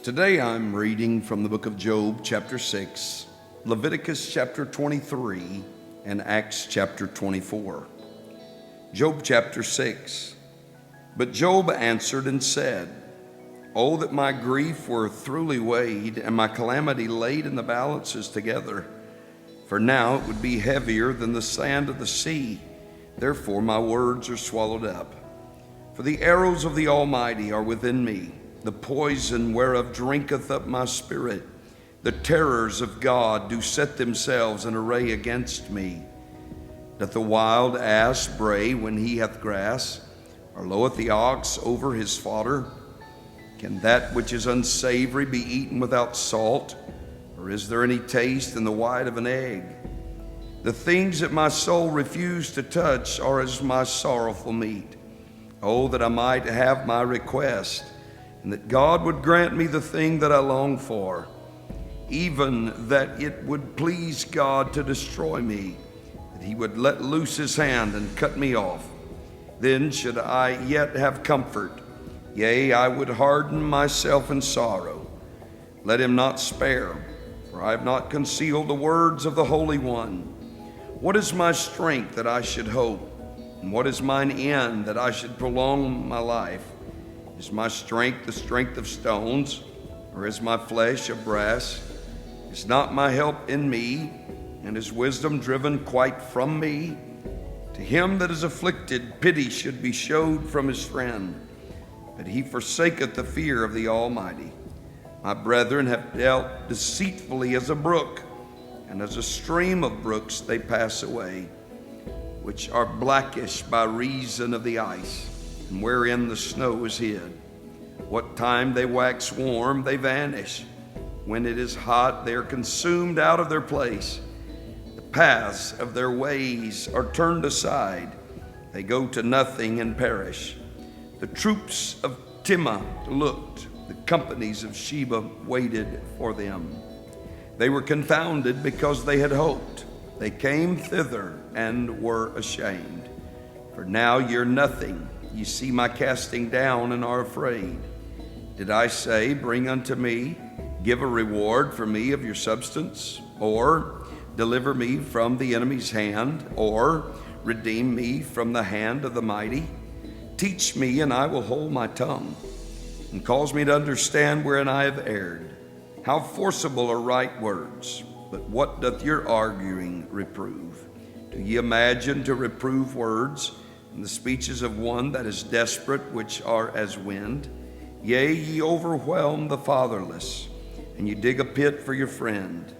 Today I'm reading from the book of Job, chapter 6, Leviticus chapter 23, and Acts chapter 24. Job chapter 6. But Job answered and said, "Oh, that my grief were thoroughly weighed, and my calamity laid in the balances together. For now it would be heavier than the sand of the sea. Therefore my words are swallowed up. For the arrows of the Almighty are within me, the poison whereof drinketh up my spirit. The terrors of God do set themselves in array against me. Doth the wild ass bray when he hath grass? Or loweth the ox over his fodder? Can that which is unsavory be eaten without salt? Or is there any taste in the white of an egg? The things that my soul refused to touch are as my sorrowful meat. Oh, that I might have my request, and that God would grant me the thing that I long for, even that it would please God to destroy me, that he would let loose his hand and cut me off. Then should I yet have comfort, yea, I would harden myself in sorrow. Let him not spare, for I have not concealed the words of the Holy One. What is my strength that I should hope? And what is mine end that I should prolong my life? Is my strength the strength of stones, or is my flesh of brass? Is not my help in me, and is wisdom driven quite from me? To him that is afflicted, pity should be showed from his friend, but he forsaketh the fear of the Almighty. My brethren have dealt deceitfully as a brook, and as a stream of brooks they pass away, which are blackish by reason of the ice, and wherein the snow is hid. What time they wax warm, they vanish. When it is hot, they are consumed out of their place. The paths of their ways are turned aside. They go to nothing and perish. The troops of Timnah looked. The companies of Sheba waited for them. They were confounded because they had hoped. They came thither and were ashamed. For now you're nothing. You see my casting down and are afraid. Did I say, bring unto me, give a reward for me of your substance? Or deliver me from the enemy's hand? Or redeem me from the hand of the mighty? Teach me, and I will hold my tongue, and cause me to understand wherein I have erred. How forcible are right words, but what doth your arguing reprove? Do ye imagine to reprove words, and the speeches of one that is desperate, which are as wind? Yea, ye overwhelm the fatherless, and ye dig a pit for your friend.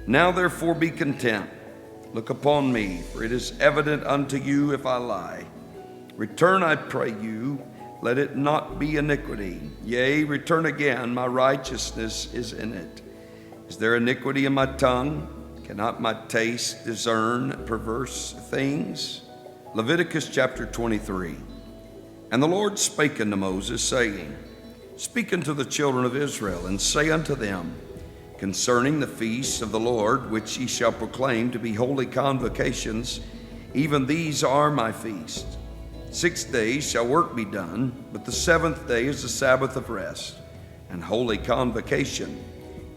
Now therefore be content. Look upon me, for it is evident unto you if I lie. Return, I pray you, let it not be iniquity. Yea, return again, my righteousness is in it. Is there iniquity in my tongue? Cannot my taste discern perverse things? Leviticus chapter 23. And the Lord spake unto Moses, saying, Speak unto the children of Israel, and say unto them, concerning the feasts of the Lord, which ye shall proclaim to be holy convocations, even these are my feasts. 6 days shall work be done, but the 7th day is the Sabbath of rest, and holy convocation.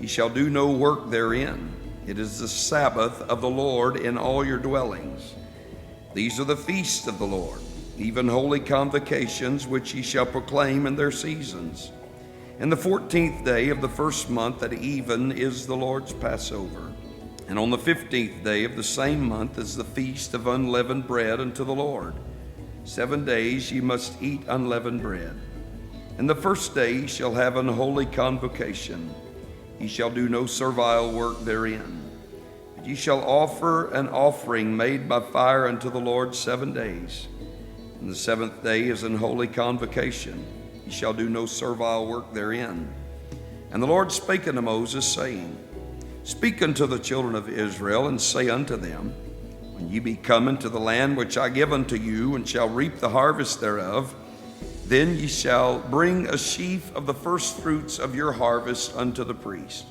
Ye shall do no work therein. It is the Sabbath of the Lord in all your dwellings. These are the feasts of the Lord, even holy convocations, which ye shall proclaim in their seasons. And the 14th day of the first month at even is the Lord's Passover. And on the 15th day of the same month is the feast of unleavened bread unto the Lord. 7 days ye must eat unleavened bread. And the first day ye shall have an holy convocation. Ye shall do no servile work therein. But ye shall offer an offering made by fire unto the Lord 7 days. And the 7th day is an holy convocation. Ye shall do no servile work therein. And the Lord spake unto Moses, saying, Speak unto the children of Israel, and say unto them, When ye be come into the land which I give unto you, and shall reap the harvest thereof, then ye shall bring a sheaf of the first fruits of your harvest unto the priest.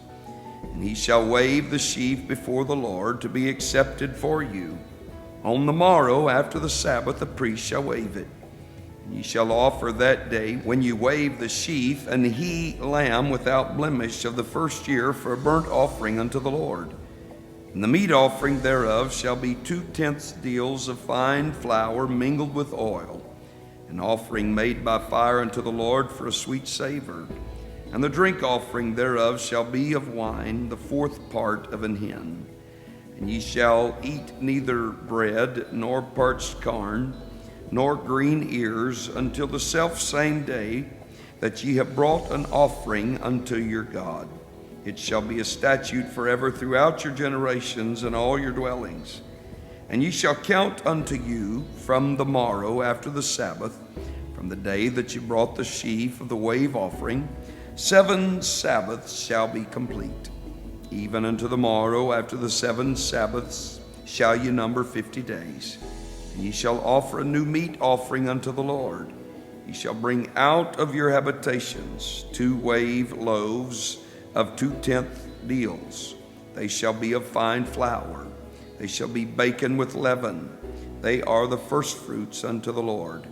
And he shall wave the sheaf before the Lord to be accepted for you. On the morrow after the Sabbath the priest shall wave it. Ye shall offer that day, when you wave the sheaf, an he lamb without blemish of the first year for a burnt offering unto the Lord. And the meat offering thereof shall be 2/10 deals of fine flour mingled with oil, an offering made by fire unto the Lord for a sweet savor. And the drink offering thereof shall be of wine, the 4th part of an hin. And ye shall eat neither bread, nor parched corn, nor green ears, until the selfsame day that ye have brought an offering unto your God. It shall be a statute forever throughout your generations in all your dwellings. And ye shall count unto you from the morrow after the Sabbath, from the day that you brought the sheaf of the wave offering, 7 Sabbaths shall be complete. Even unto the morrow after the 7 Sabbaths shall ye number 50 days. And ye shall offer a new meat offering unto the Lord. Ye shall bring out of your habitations 2 wave loaves of 2/10 deals. They shall be of fine flour. They shall be baken with leaven. They are the firstfruits unto the Lord.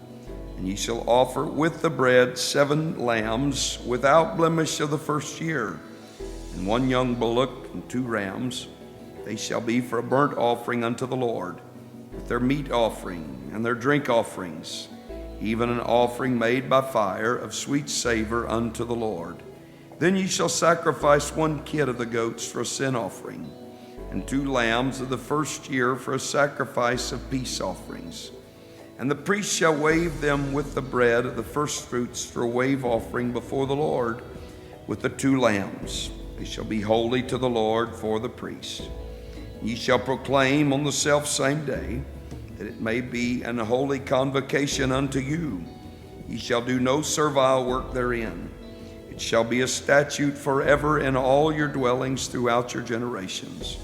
And ye shall offer with the bread 7 lambs without blemish of the first year, and 1 young bullock and 2 rams. They shall be for a burnt offering unto the Lord, with their meat offering and their drink offerings, even an offering made by fire of sweet savor unto the Lord. Then ye shall sacrifice 1 kid of the goats for a sin offering, and 2 lambs of the first year for a sacrifice of peace offerings. And the priest shall wave them with the bread of the firstfruits for a wave offering before the Lord, with the 2 lambs. They shall be holy to the Lord for the priest. Ye shall proclaim on the selfsame day, that it may be an holy convocation unto you. Ye shall do no servile work therein. It shall be a statute forever in all your dwellings throughout your generations.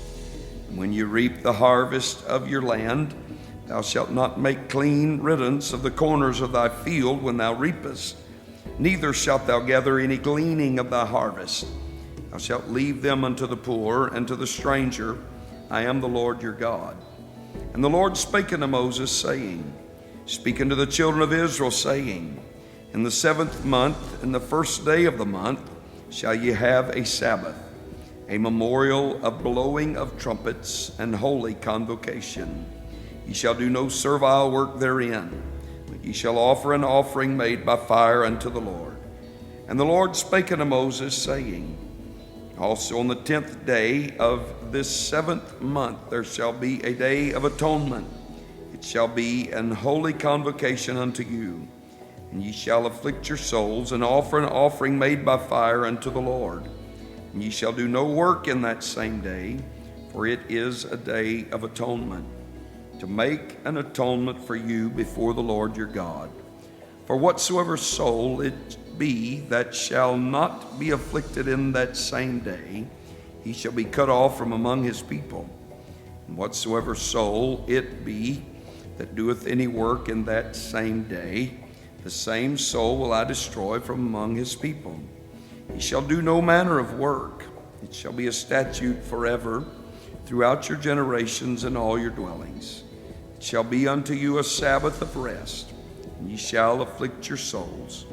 And when you reap the harvest of your land, thou shalt not make clean riddance of the corners of thy field when thou reapest, neither shalt thou gather any gleaning of thy harvest. Thou shalt leave them unto the poor and to the stranger. I am the Lord your God. And the Lord spake unto Moses, saying, Speak unto the children of Israel, saying, In the 7th month, in the first day of the month, shall ye have a Sabbath, a memorial of blowing of trumpets and holy convocation. Ye shall do no servile work therein, but ye shall offer an offering made by fire unto the Lord. And the Lord spake unto Moses, saying, Also on the 10th day of this 7th month there shall be a day of atonement. It shall be an holy convocation unto you. And ye shall afflict your souls, and offer an offering made by fire unto the Lord. And ye shall do no work in that same day, for it is a day of atonement, to make an atonement for you before the Lord your God. For whatsoever soul it be that shall not be afflicted in that same day, he shall be cut off from among his people. And whatsoever soul it be that doeth any work in that same day, the same soul will I destroy from among his people. He shall do no manner of work. It shall be a statute forever throughout your generations in all your dwellings. It shall be unto you a Sabbath of rest, and ye shall afflict your souls.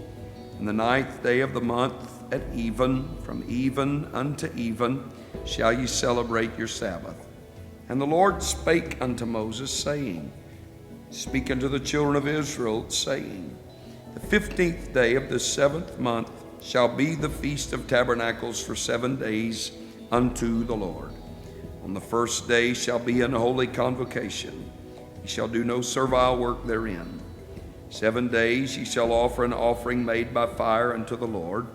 In the 9th day of the month at even, from even unto even, shall ye celebrate your Sabbath. And the Lord spake unto Moses, saying, Speak unto the children of Israel, saying, The 15th day of the 7th month shall be the Feast of Tabernacles for 7 days unto the Lord. On the first day shall be an holy convocation. Ye shall do no servile work therein. 7 days ye shall offer an offering made by fire unto the Lord.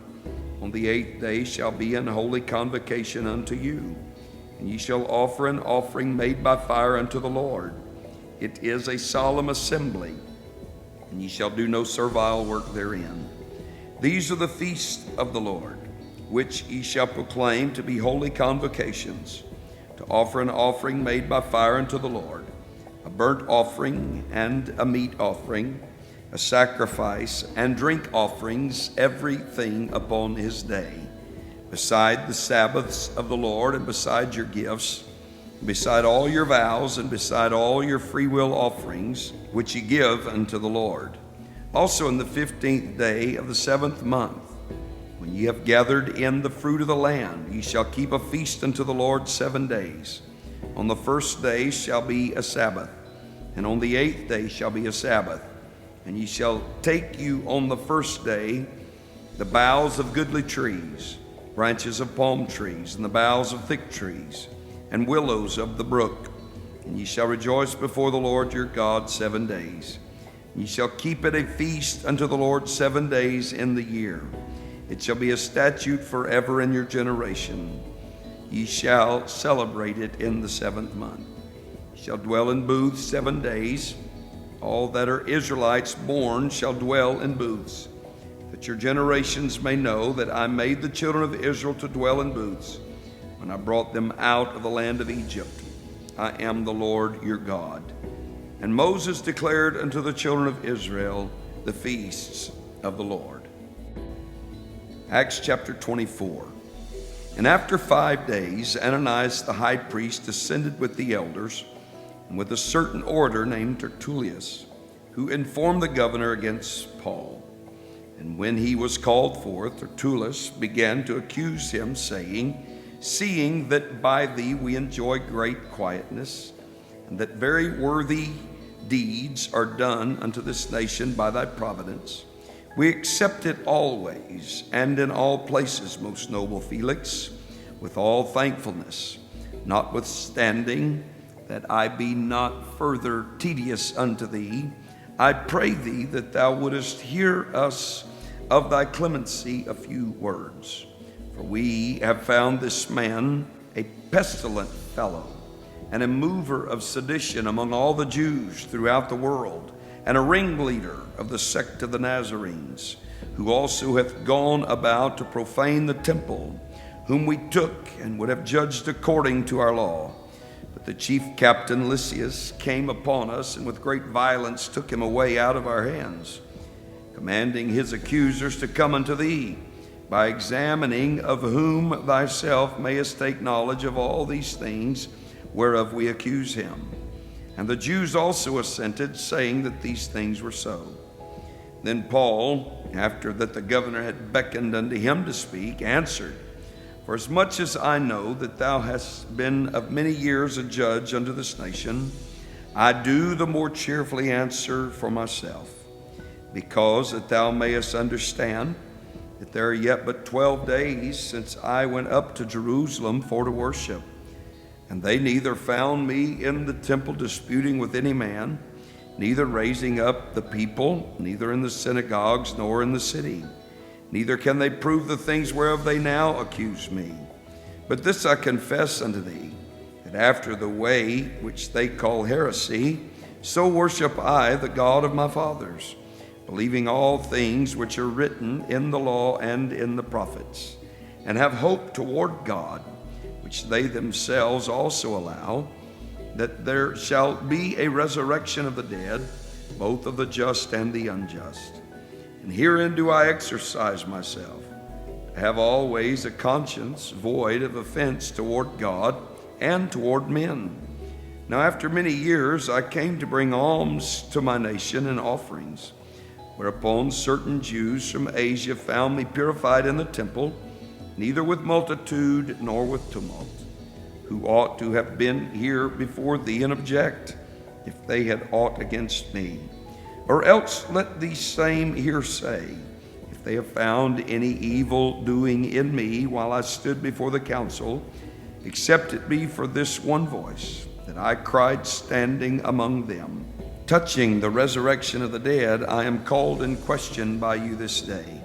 On the 8th day shall be an holy convocation unto you. And ye shall offer an offering made by fire unto the Lord. It is a solemn assembly, and ye shall do no servile work therein. These are the feasts of the Lord, which ye shall proclaim to be holy convocations, to offer an offering made by fire unto the Lord, a burnt offering and a meat offering, a sacrifice and drink offerings, everything upon his day, beside the Sabbaths of the Lord, and beside your gifts, beside all your vows, and beside all your freewill offerings, which ye give unto the Lord. Also in the 15th day of the 7th month, when ye have gathered in the fruit of the land, ye shall keep a feast unto the Lord 7 days. On the first day shall be a Sabbath, and on the 8th day shall be a Sabbath. And ye shall take you on the first day the boughs of goodly trees, branches of palm trees, and the boughs of thick trees, and willows of the brook. And ye shall rejoice before the Lord your God 7 days. And ye shall keep it a feast unto the Lord 7 days in the year. It shall be a statute forever in your generation. Ye shall celebrate it in the 7th month. Ye shall dwell in booths 7 days. All that are Israelites born shall dwell in booths, that your generations may know that I made the children of Israel to dwell in booths when I brought them out of the land of Egypt. I am the Lord your God. And Moses declared unto the children of Israel the feasts of the Lord. Acts chapter 24. And after 5 days, Ananias the high priest ascended with the elders, and with a certain orator named Tertullus, who informed the governor against Paul. And when he was called forth, Tertullus began to accuse him, saying, Seeing that by thee we enjoy great quietness, and that very worthy deeds are done unto this nation by thy providence, we accept it always and in all places, most noble Felix, with all thankfulness, notwithstanding that I be not further tedious unto thee, I pray thee that thou wouldest hear us of thy clemency a few words. For we have found this man a pestilent fellow, and a mover of sedition among all the Jews throughout the world, and a ringleader of the sect of the Nazarenes, who also hath gone about to profane the temple, whom we took and would have judged according to our law. But the chief captain Lysias came upon us, and with great violence took him away out of our hands, commanding his accusers to come unto thee, by examining of whom thyself mayest take knowledge of all these things whereof we accuse him. And the Jews also assented, saying that these things were so. Then Paul, after that the governor had beckoned unto him to speak, answered, For as much as I know that thou hast been of many years a judge unto this nation, I do the more cheerfully answer for myself, because that thou mayest understand that there are yet but 12 days since I went up to Jerusalem for to worship. And they neither found me in the temple disputing with any man, neither raising up the people, neither in the synagogues nor in the city. Neither can they prove the things whereof they now accuse me. But this I confess unto thee, that after the way which they call heresy, so worship I the God of my fathers, believing all things which are written in the law and in the prophets, and have hope toward God, which they themselves also allow, that there shall be a resurrection of the dead, both of the just and the unjust. And herein do I exercise myself, to have always a conscience void of offense toward God and toward men. Now after many years I came to bring alms to my nation and offerings, whereupon certain Jews from Asia found me purified in the temple, neither with multitude nor with tumult, who ought to have been here before thee and object, if they had aught against me. Or else let these same here say, if they have found any evil doing in me while I stood before the council, except it be for this one voice, that I cried standing among them, touching the resurrection of the dead, I am called in question by you this day.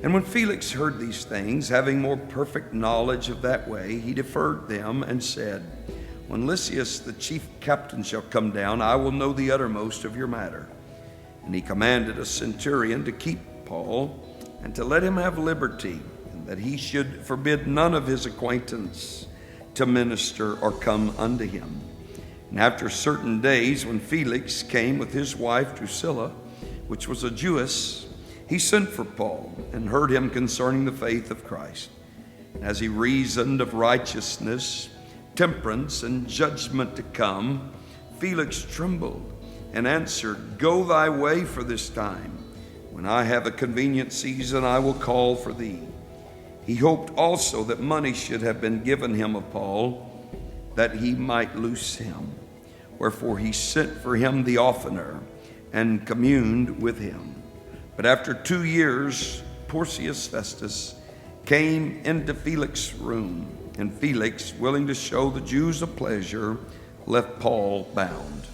And when Felix heard these things, having more perfect knowledge of that way, he deferred them and said, When Lysias the chief captain shall come down, I will know the uttermost of your matter. And he commanded a centurion to keep Paul, and to let him have liberty, and that he should forbid none of his acquaintance to minister or come unto him. And after certain days, when Felix came with his wife Drusilla, which was a Jewess, he sent for Paul and heard him concerning the faith of Christ. And as he reasoned of righteousness, temperance, and judgment to come, Felix trembled, and answered, Go thy way for this time. When I have a convenient season, I will call for thee. He hoped also that money should have been given him of Paul, that he might loose him. Wherefore he sent for him the oftener, and communed with him. But after 2 years, Porcius Festus came into Felix's room, and Felix, willing to show the Jews a pleasure, left Paul bound.